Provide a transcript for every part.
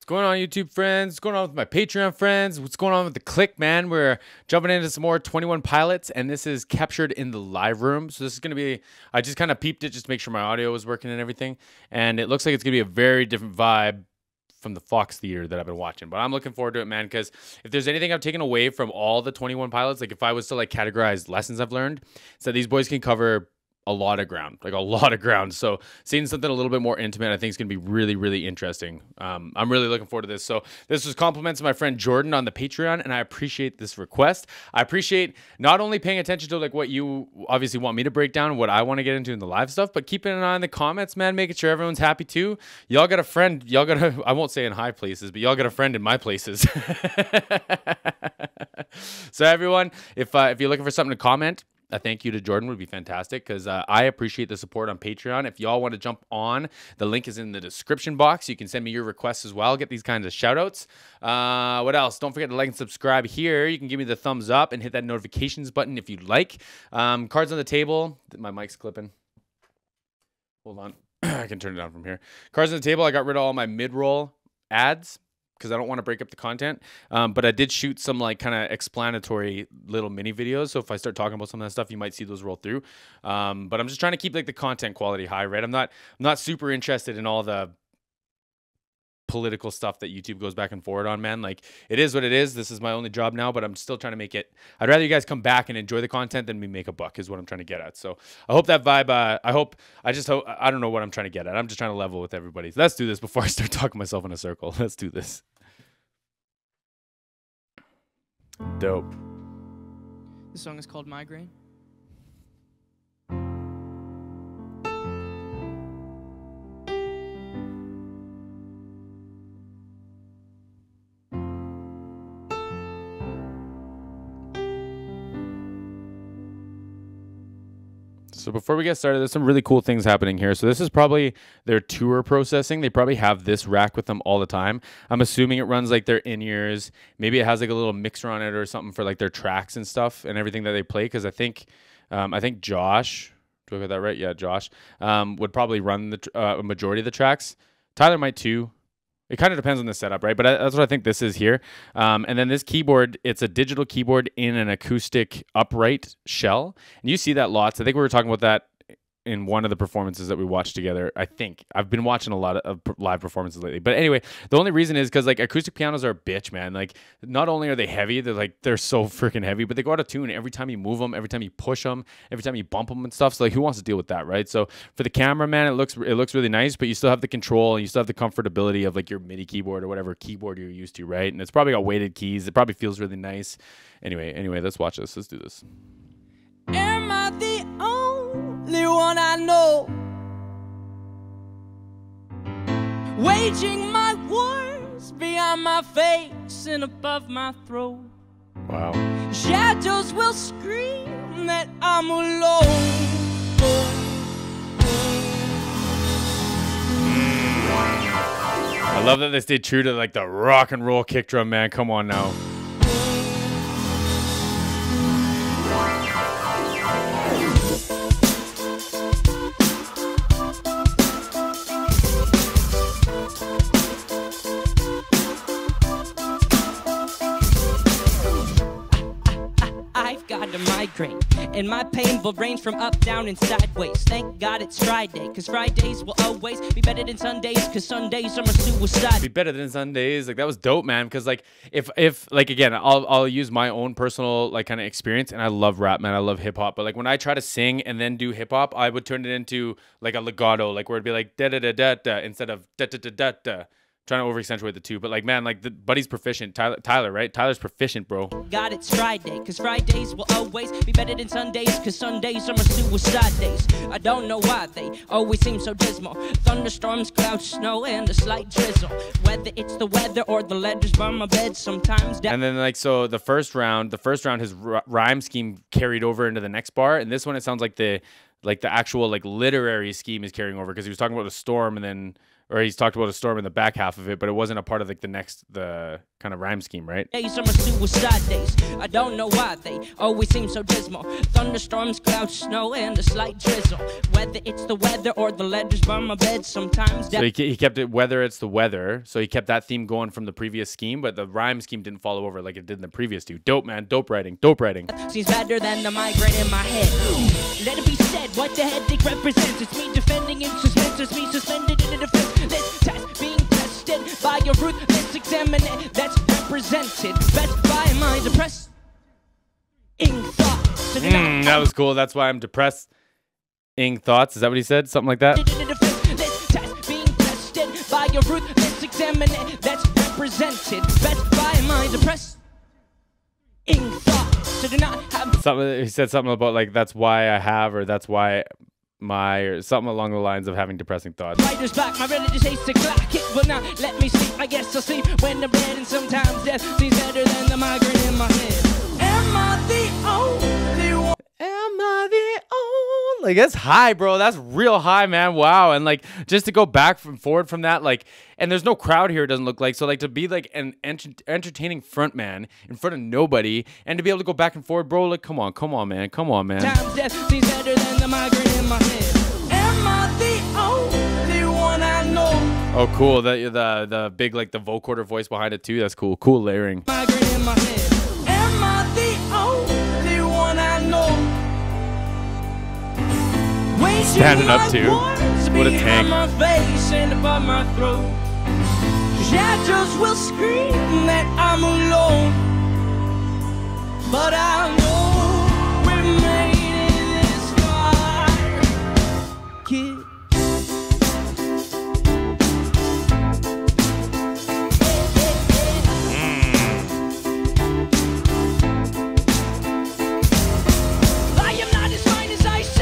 going on, YouTube friends? What's going on with my Patreon friends? What's going on with the click, man? We're jumping into some more 21 Pilots, and this is captured in the live room. So this is going to be, I just kind of peeped it just to make sure my audio was working and everything. And it looks like it's going to be a very different vibe from the Fox Theater that I've been watching. But I'm looking forward to it, man, because if there's anything I've taken away from all the 21 Pilots, like if I was to like categorize lessons I've learned, it's that these boys can cover a lot of ground, like a lot of ground. So seeing something a little bit more intimate, I think is going to be really, really interesting. I'm really looking forward to this. So this was compliments of my friend Jordan on the Patreon, and I appreciate this request. I appreciate not only paying attention to like what you obviously want me to break down, what I want to get into in the live stuff, but keeping an eye on the comments, man, making sure everyone's happy too. Y'all got a friend. Y'all got a, I won't say in high places, but y'all got a friend in my places. So everyone, if you're looking for something to comment, a thank you to Jordan would be fantastic, because I appreciate the support on Patreon. If y'all want to jump on, the link is in the description box. You can send me your requests as well. Get these kinds of shout outs. What else? Don't forget to like and subscribe here. You can give me the thumbs up and hit that notifications button if you'd like. Cards on the table. My mic's clipping. Hold on. I can turn it down from here. Cards on the table. I got rid of all my mid-roll ads, because I don't want to break up the content. But I did shoot some like kind of explanatory little mini videos. So if I start talking about some of that stuff, you might see those roll through. But I'm just trying to keep like the content quality high, right? I'm not super interested in all the political stuff that YouTube goes back and forward on, man. Like, it is what it is. This is my only job now, but I'm still trying to make it. I'd rather you guys come back and enjoy the content than me make a buck, is what I'm trying to get at. So I hope that vibe, I just hope, I don't know what I'm trying to get at. I'm just trying to level with everybody. So let's do this before I start talking myself in a circle. Let's do this. Dope. This song is called Migraine. So before we get started, there's some really cool things happening here. So this is probably their tour processing. They probably have this rack with them all the time. I'm assuming it runs like their in-ears. Maybe it has like a little mixer on it or something for like their tracks and stuff and everything that they play. Because I think Josh, do I get that right? Yeah, Josh would probably run the majority of the tracks. Tyler might too. It kind of depends on the setup, right? But that's what I think this is here. And then this keyboard, it's a digital keyboard in an acoustic upright shell. And you see that lots. I think we were talking about that in one of the performances that we watched together. I think I've been watching a lot of live performances lately. But anyway, the only reason is because like acoustic pianos are a bitch, man. Like, not only are they heavy, they're so freaking heavy, but they go out of tune every time you move them, every time you push them, every time you bump them and stuff. So like, who wants to deal with that, right? So for the camera, man, it looks really nice, but you still have the control and you still have the comfortability of like your MIDI keyboard or whatever keyboard you're used to, right? And it's probably got weighted keys. It probably feels really nice. Anyway, let's watch this. Let's do this. Am I the only one I know, waging my wars beyond my face and above my throat? Wow. Shadows will scream that I'm alone. I love that they stayed true to like the rock and roll kick drum, man. Come on now. Migraine, and my pain will range from up, down, and sideways. Thank God it's Friday, cause Fridays will always be better than Sundays, cause Sundays are my suicide. Be better than Sundays. Like, that was dope, man. Because like, if like, again, I'll use my own personal like kind of experience, and I love rap, man. I love hip hop, but like when I try to sing and then do hip hop, I would turn it into like a legato, like where it'd be like da da da da da instead of da da da da da. Trying to over accentuate the two, but like, man, like the buddy's proficient. Tyler, right? Tyler's proficient, bro. God, it's Friday, cause Fridays will always be better than Sundays, cause Sundays are my suicide days. I don't know why they always seem so dismal. Thunderstorms, clouds, snow, and a slight drizzle. Whether it's the weather or the letters by my bed, sometimes. And then like, so the first round, his rhyme scheme carried over into the next bar, and this one it sounds like the actual like literary scheme is carrying over, because he was talking about a storm and then or he's talked about a storm in the back half of it, but it wasn't a part of like the kind of rhyme scheme, right? Days are my suicide days. I don't know why they always seem so dismal. Thunderstorms, clouds, snow, and a slight drizzle. Whether it's the weather or the letters by my bed, sometimes. So he kept it whether it's the weather. So he kept that theme going from the previous scheme, but the rhyme scheme didn't follow over like it did in the previous two. Dope, man. Dope writing. Dope writing. Seems better than the migraine in my head. Let it be said what the headache represents. It's me defending in suspense. It's me suspended in a defenseless test, being tested by a ruthless examiner that's represented best by my depressed thoughts. That was cool. That's why I'm depressed. Thoughts. Is that what he said? Something like that? Being tested by a ruthless examiner that's represented best by my depressed thoughts. So do not have Something, he said something about like that's why I have, or that's why my, or something along the lines of having depressing thoughts. Writer's block, my religious hates to clock. It will not let me sleep. I guess I'll sleep when I'm dead, and sometimes death seems better than the migraine in my head. Am I the only one? Am I the only? Like, that's high, bro. That's real high, man. Wow. And like, just to go back from forward from that, like, and there's no crowd here, it doesn't look like. So like, to be like an entertaining front man in front of nobody, and to be able to go back and forward, bro, like, come on, man. Come on, man. Times death seems better than the migraine in my head. Am I the only one I know? Oh, cool. The big, like, the vocoder voice behind it too. That's cool. Cool layering. Migraine in my head. Am I the only one I know? Standing up too. What a tank. My face and above my throat. Shadows will scream that I'm alone, but I know we made it this far, kid.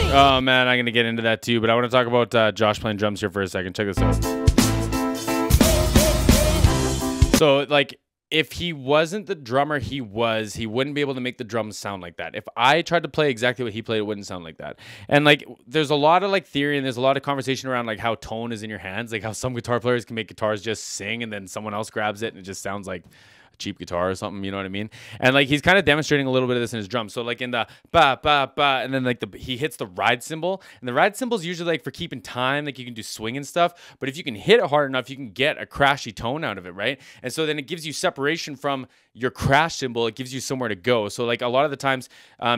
Oh man, I'm gonna get into that too, but I want to talk about Josh playing drums here for a second. Check this out. So, like, if he wasn't the drummer he wouldn't be able to make the drums sound like that. If I tried to play exactly what he played, it wouldn't sound like that. And like, there's a lot of like theory, and there's a lot of conversation around like how tone is in your hands, like how some guitar players can make guitars just sing, and then someone else grabs it and it just sounds like cheap guitar or something, you know what I mean? And like, he's kind of demonstrating a little bit of this in his drums. So like in the ba ba ba, and then like he hits the ride cymbal, and the ride cymbal is usually like for keeping time, like you can do swing and stuff, but if you can hit it hard enough, you can get a crashy tone out of it, right? And so then it gives you separation from your crash cymbal. It gives you somewhere to go. So like a lot of the times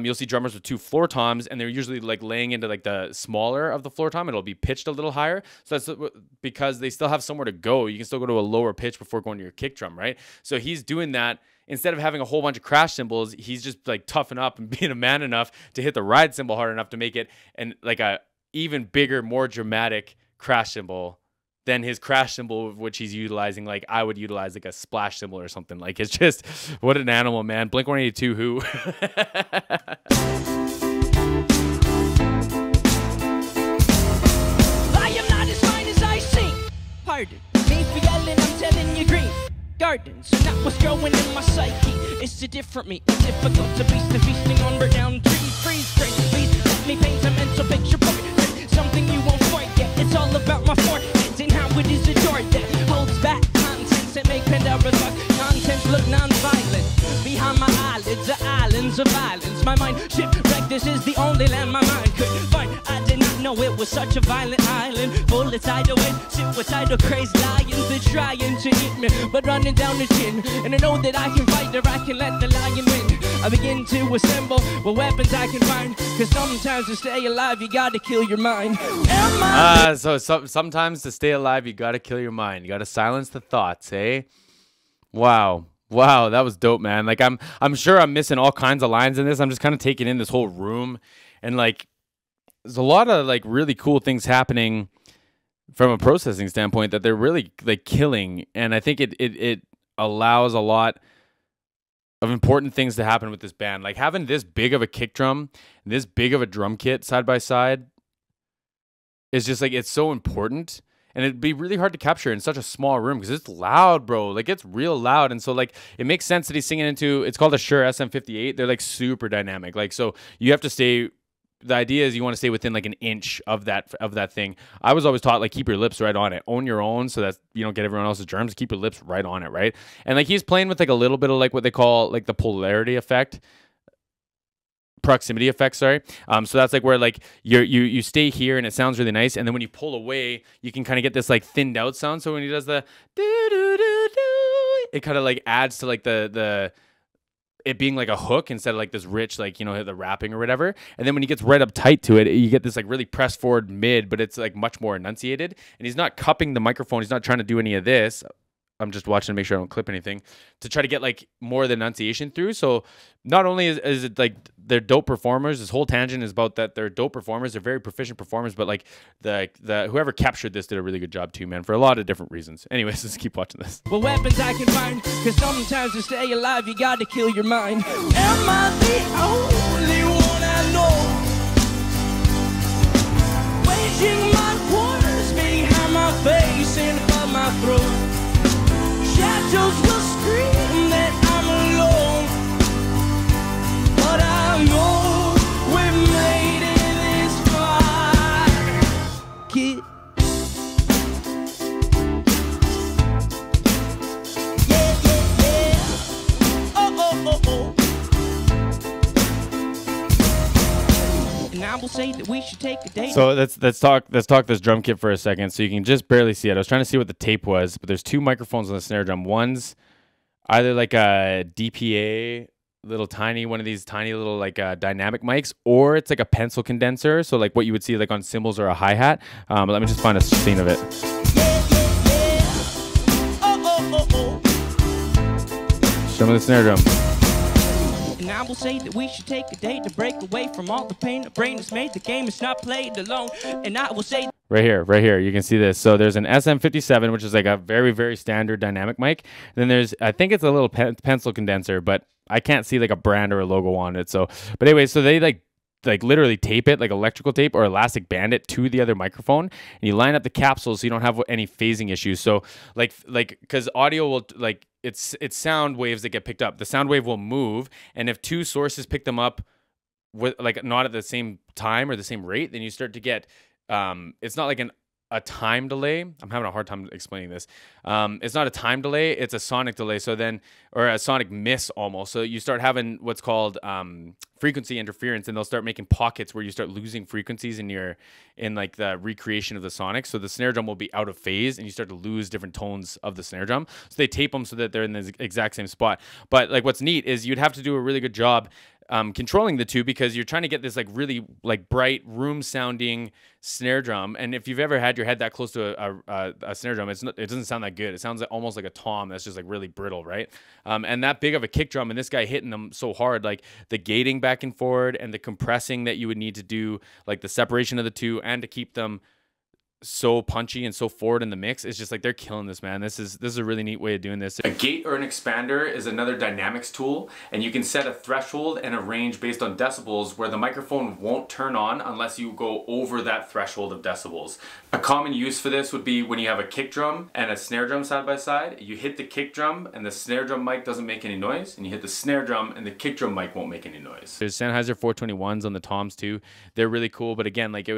you'll see drummers with two floor toms, and they're usually like laying into like the smaller of the floor tom. It'll be pitched a little higher, so that's because they still have somewhere to go. You can still go to a lower pitch before going to your kick drum, right? So he's doing that. Instead of having a whole bunch of crash cymbals, he's just like toughen up and being a man enough to hit the ride cymbal hard enough to make it and like a even bigger, more dramatic crash cymbal than his crash cymbal, which he's utilizing. Like I would utilize like a splash cymbal or something. Like, it's just, what an animal, man. Blink-182 who? I am not as fine as I sing. Pardon me for yelling, I'm telling you green gardens are not what's growing in my psyche. It's a different me, it's difficult to beast the feasting on renowned trees. Freeze, break, please let me paint a mental picture perfect. Something you won't forget. It's all about my forehead and how it is adored that holds back contents that make Pandora talk. Contents look non-violent. Behind my eyelids are islands of violence. My mind shipwrecked. This is the only land my mind could find. I did not know it was such a violent island, full of tidal wind, suicidal crazed lions that trying to eat me, but running down the chin. And I know that I can fight or I can let the lion win. I begin to assemble what weapons I can find, cause sometimes to stay alive you gotta kill your mind. So sometimes to stay alive you gotta kill your mind. You gotta silence the thoughts, eh? Wow, that was dope, man. Like, I'm sure I'm missing all kinds of lines in this. I'm just kind of taking in this whole room, and like, there's a lot of like really cool things happening from a processing standpoint that they're really like killing, and I think it allows a lot of important things to happen with this band. Like having this big of a kick drum, this big of a drum kit side by side is just like, it's so important. And it'd be really hard to capture in such a small room because it's loud, bro. Like, it's real loud. And so, like, it makes sense that he's singing into, it's called a Shure SM58. They're, like, super dynamic. Like, so you have to stay the idea is you want to stay within like an inch of that thing. I was always taught like keep your lips right on it, own your own, so that you don't get everyone else's germs. Keep your lips right on it, right? And like he's playing with like a little bit of like what they call like the polarity effect. Proximity effect, sorry. So that's like where like you stay here and it sounds really nice, and then when you pull away, you can kind of get this like thinned out sound. So when he does the do do do do, it kind of like adds to like the it being like a hook instead of like this rich like the rapping or whatever. And then when he gets right up tight to it, you get this like really pressed forward mid, but it's like much more enunciated. And he's not cupping the microphone. He's not trying to do any of this. I'm just watching to make sure I don't clip anything to try to get like more of the enunciation through. So not only is it like they're dope performers, this whole tangent is about that they're dope performers, they're very proficient performers, but like the whoever captured this did a really good job too, man, for a lot of different reasons. Anyways, let's keep watching this. Well, weapons I can find, cause sometimes to stay alive you gotta kill your mind. Am I the only one I know? Waging my wars behind my face and above my throat. Shadows will scream that I'm alone, but I know we made it this far, kid. Yeah, yeah, yeah. Oh, oh, oh, oh. And I will say that we should take a day. So let's talk this drum kit for a second, so you can just barely see it. I was trying to see what the tape was, but there's two microphones on the snare drum. One's either like a DPA, little tiny one of these tiny little like dynamic mics, or it's like a pencil condenser. So like what you would see like on cymbals or a hi-hat. But let me just find a scene of it. Yeah, yeah, yeah. Oh, oh, oh, oh. Show me the snare drum. And I will say that we should take a day to break away from all the pain. The brain has made the game, it's not played alone. And I will say Right here, you can see this. So there's an SM57, which is like a very, very standard dynamic mic. And then there's, I think it's a little pencil condenser, but I can't see like a brand or a logo on it. So, but anyway, so they like literally tape it, like electrical tape or elastic band it to the other microphone, and you line up the capsules so you don't have any phasing issues. So like because audio will like it's sound waves that get picked up. The sound wave will move, and if two sources pick them up with like not at the same time or the same rate, then you start to get it's not like a time delay. I'm having a hard time explaining this. It's not a time delay, it's a sonic delay. So then, or a sonic miss almost. So you start having what's called frequency interference, and they'll start making pockets where you start losing frequencies in like the recreation of the sonic. So the snare drum will be out of phase, and you start to lose different tones of the snare drum. So they tape them so that they're in the exact same spot. But like what's neat is you'd have to do a really good job controlling the two, because you're trying to get this like really like bright room sounding snare drum. And if you've ever had your head that close to a snare drum, it doesn't sound that good. It sounds like almost like a tom that's just like really brittle, right? And that big of a kick drum, and this guy hitting them so hard, like the gating back and forward and the compressing that you would need to do, like the separation of the two, and to keep them so punchy and so forward in the mix. It's just like they're killing this, man. This is a really neat way of doing this. A gate or an expander is another dynamics tool, and you can set a threshold and a range based on decibels where the microphone won't turn on unless you go over that threshold of decibels. A common use for this would be when you have a kick drum and a snare drum side by side. You hit the kick drum and the snare drum mic doesn't make any noise, and you hit the snare drum and the kick drum mic won't make any noise. There's Sennheiser 421s on the toms too. They're really cool, but again, like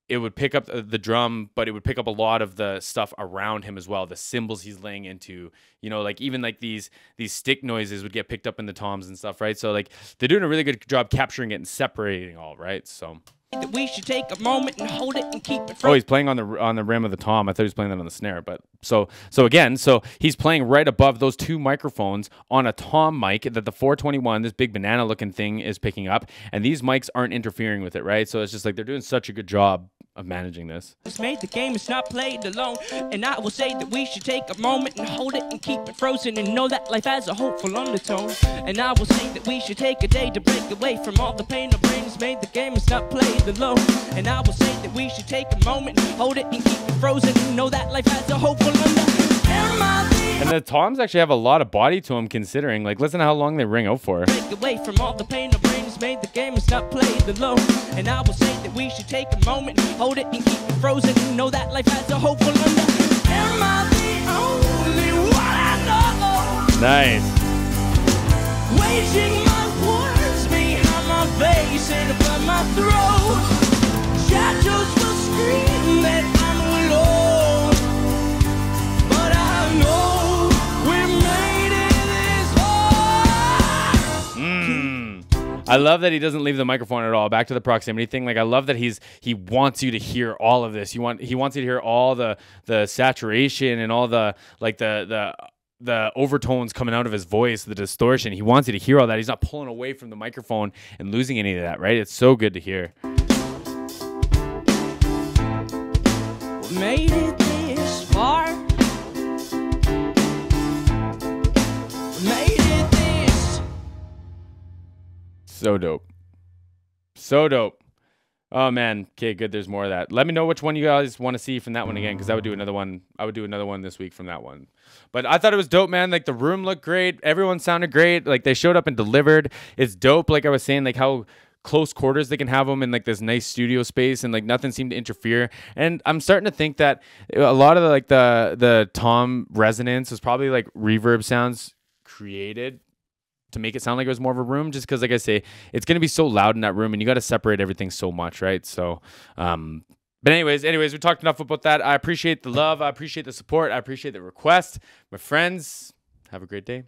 it would pick up the drum, but it would pick up a lot of the stuff around him as well. The cymbals he's laying into, like even like these stick noises would get picked up in the toms and stuff, right? So like they're doing a really good job capturing it and separating all, right? So that we should take a moment and hold it and keep it. Oh, he's playing on the rim of the tom. I thought he was playing that on the snare, but so he's playing right above those two microphones on a tom mic that the 421, this big banana looking thing, is picking up, and these mics aren't interfering with it, right? So it's just like they're doing such a good job of managing this. It's made the game, it's not played alone. And I will say that we should take a moment and hold it and keep it frozen, and know that life has a hopeful undertone. And I will say that we should take a day to break away from all the pain. The brain has made the game, it's not played alone. And I will say that we should take a moment and hold it and keep it frozen, and know that life has a hopeful undertone. And the toms actually have a lot of body to them, considering, like, listen to how long they ring out for. Break away from all the pain. The brain has made the game, it's not played alone. And I will say that we should take a moment, hold it and keep it frozen, and know that life has a hopeful undertone. Am I the only one I know? Nice. Waging my wars behind my face and above my throat. Shadows will scream that I'm alone, but I know we made it this far. I love that he doesn't leave the microphone at all. Back to the proximity thing. Like, I love that he wants you to hear all of this. He wants you to hear all the saturation and all the like the overtones coming out of his voice, the distortion. He wants you to hear all that. He's not pulling away from the microphone and losing any of that, right? It's so good to hear. We made it this far. We made it this. So dope. So dope. Oh man. Okay, good. There's more of that. Let me know which one you guys want to see from that one again, because I would do another one. I would do another one this week from that one. But I thought it was dope, man. Like, the room looked great. Everyone sounded great. Like, they showed up and delivered. It's dope. Like I was saying, like how close quarters they can have them in like this nice studio space, and like nothing seemed to interfere. And I'm starting to think that a lot of the tom resonance was probably like reverb sounds created to make it sound like it was more of a room, just because, like I say, it's going to be so loud in that room and you got to separate everything so much, right? So but anyways, we talked enough about that. I appreciate the love, I appreciate the support, I appreciate the request. My friends, have a great day.